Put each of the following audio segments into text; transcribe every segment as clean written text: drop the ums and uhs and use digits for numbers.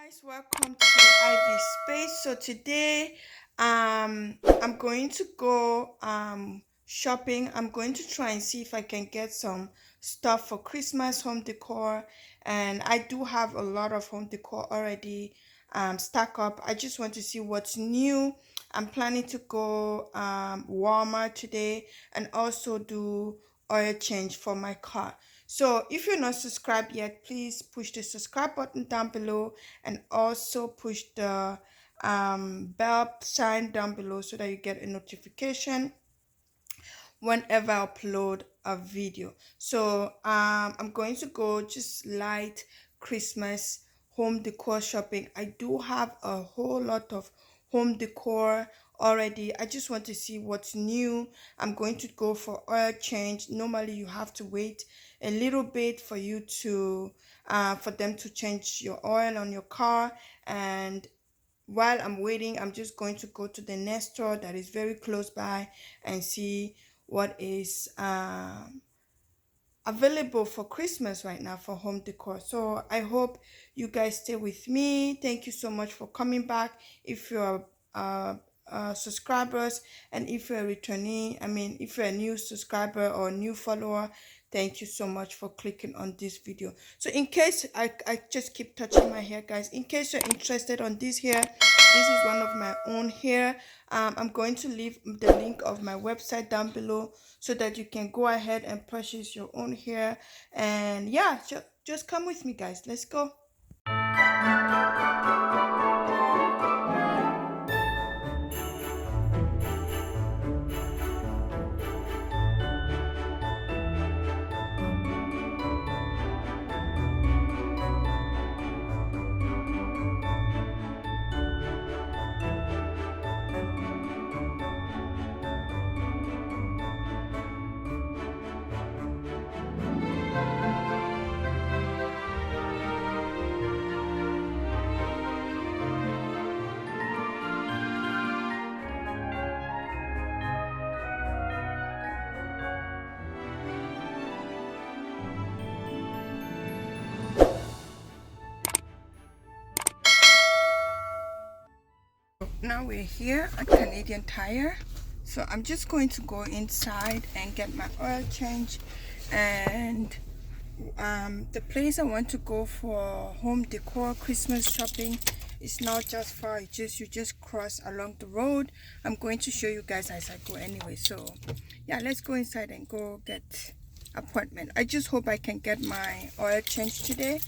Guys, welcome to Ivy Space. So today I'm going to go shopping. I'm going to try and see if I can get some stuff for Christmas home decor, and I do have a lot of home decor already stack up. I just want to see what's new. I'm planning to go Walmart today and also do oil change for my car. So if you're not subscribed yet, please push the subscribe button down below and also push the bell sign down below so that you get a notification whenever I upload a video. So I'm going to go just light Christmas home decor shopping. I do have a whole lot of home decor already. I just want to see what's new. I'm going to go for oil change. Normally you have to wait a little bit for you to for them to change your oil on your car, and while I'm waiting, I'm just going to go to the next store that is very close by and see what is available for Christmas right now for home decor. So I hope you guys stay with me. Thank you so much for coming back. If you're subscribers, and if you're a returnee, if you're a new subscriber or new follower, thank you so much for clicking on this video. So in case I just keep touching my hair, guys, in case you're interested on this hair, this is one of my own hair. I'm going to leave the link of my website down below so that you can go ahead and purchase your own hair. And yeah, just come with me, guys. Let's go. Now we're here at Canadian Tire, so I'm just going to go inside and get my oil change. And the place I want to go for home decor Christmas shopping is not just far. You just cross along the road. I'm going to show you guys as I go anyway. So yeah, let's go inside and go get appointment. I just hope I can get my oil change today,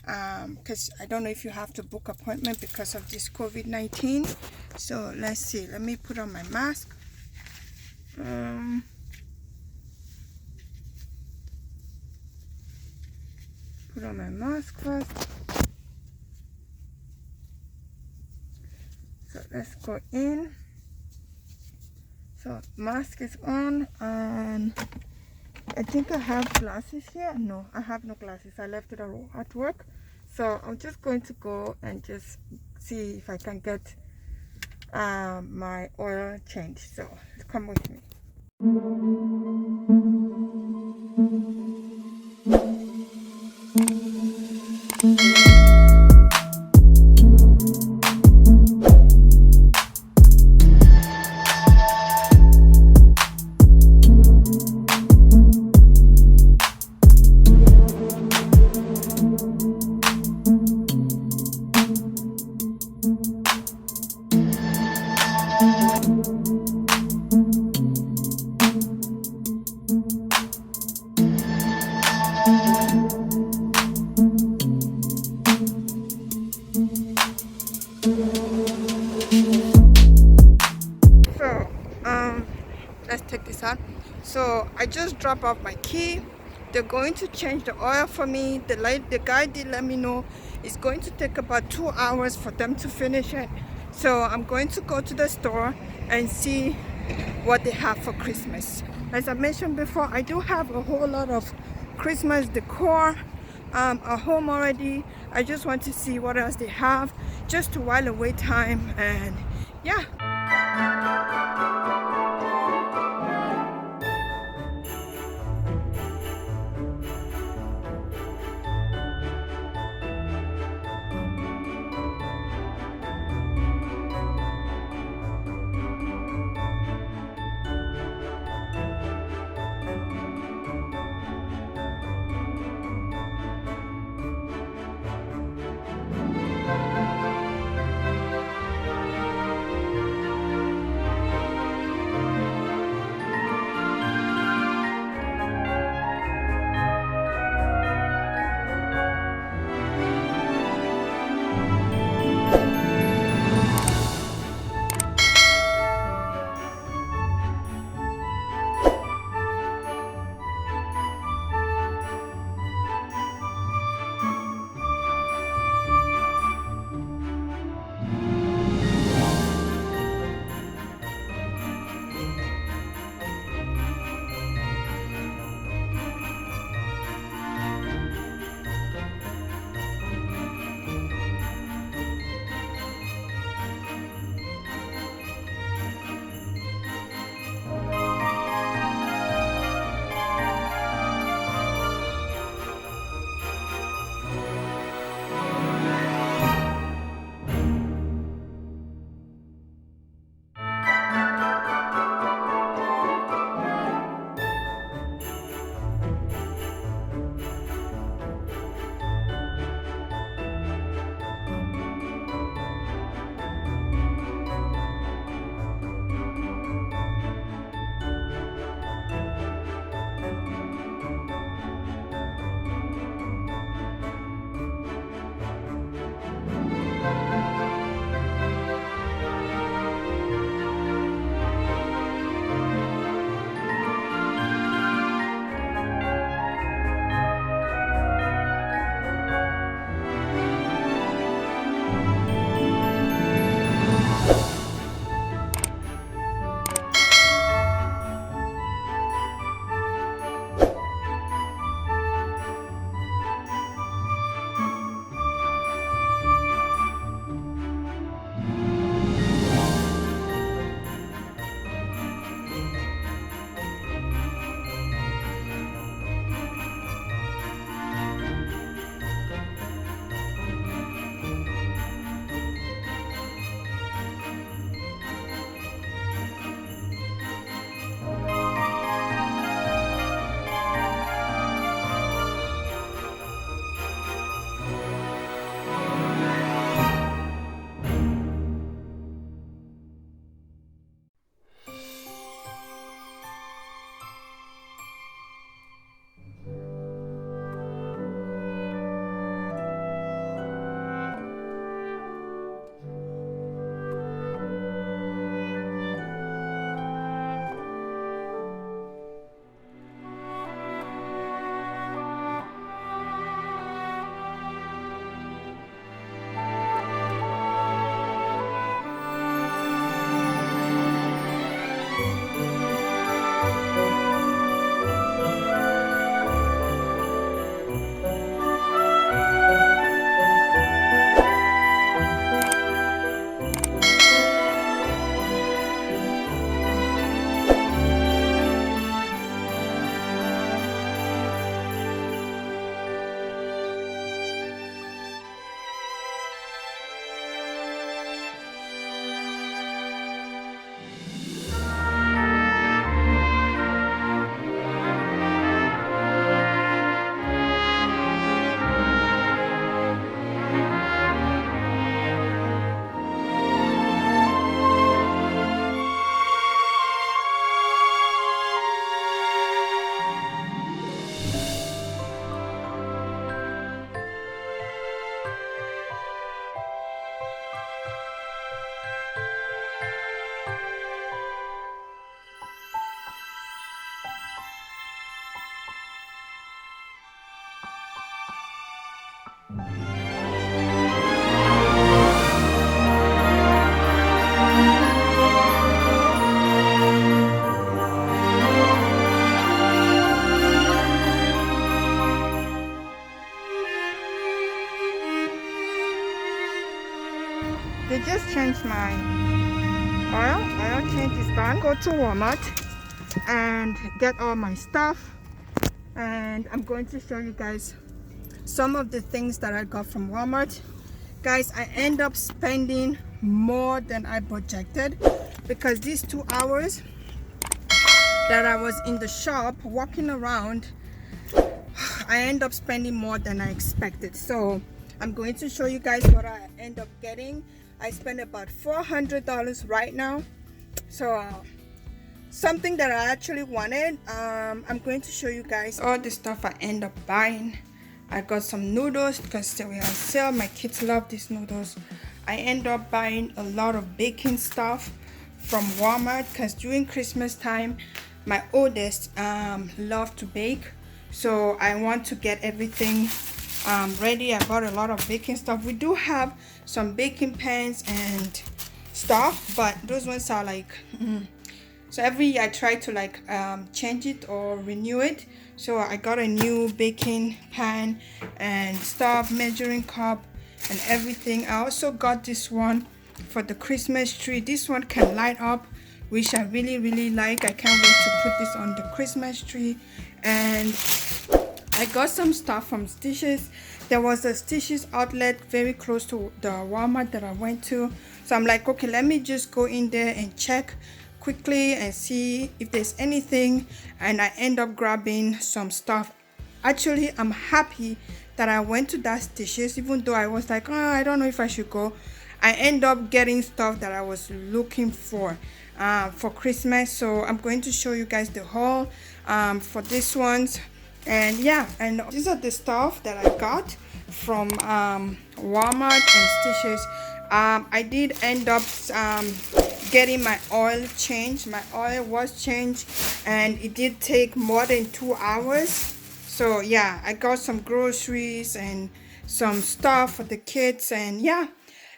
because I don't know if you have to book appointment because of this COVID-19. So let's see, let me put on my mask. Put on my mask first. So let's go in. So mask is on, and I think I have glasses here. No, I have no glasses. I left it at work. So I'm just going to go and just see if I can get my oil change. So come with me. So let's take this out. So I just dropped off my key. They're going to change the oil for me. The guy did let me know it's going to take about 2 hours for them to finish it. So I'm going to go to the store and see what they have for Christmas. As I mentioned before, I do have a whole lot of Christmas decor at home already. I just want to see what else they have, just to while away time. And yeah. They just changed my oil change is done. Go to Walmart and get all my stuff, and I'm going to show you guys some of the things that I got from Walmart. Guys, I end up spending more than I projected, because these 2 hours that I was in the shop walking around, I end up spending more than I expected. So I'm going to show you guys what I end up getting. I spent about $400 right now. So something that I actually wanted. I'm going to show you guys all the stuff I end up buying. I got some noodles because they were on sale. My kids love these noodles. I end up buying a lot of baking stuff from Walmart, because during Christmas time my oldest love to bake, so I want to get everything ready. I bought a lot of baking stuff. We do have some baking pans and stuff, but those ones are like so every year I try to like change it or renew it. So I got a new baking pan and stuff, measuring cup and everything. I also got this one for the Christmas tree. This one can light up, which I really like. I can't wait to put this on the Christmas tree. And I got some stuff from Stitches. There was a Stitches outlet very close to the Walmart that I went to, so I'm like, okay, let me just go in there and check quickly and see if there's anything. And I end up grabbing some stuff. Actually, I'm happy that I went to that Stitches, even though I was like, oh, I don't know if I should go. I end up getting stuff that I was looking for Christmas. So I'm going to show you guys the haul for this ones. And yeah, and these are the stuff that I got from Walmart and Stitches. I did end up getting my oil changed. My oil was changed, and it did take more than 2 hours. So yeah, I got some groceries and some stuff for the kids. And yeah,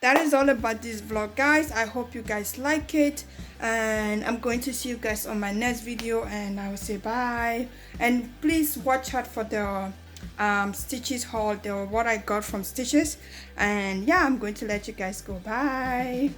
that is all about this vlog, guys. I hope you guys like it, and I'm going to see you guys on my next video, and I will say bye. And please watch out for the Stitches haul, what I got from Stitches. And yeah, I'm going to let you guys go. Bye.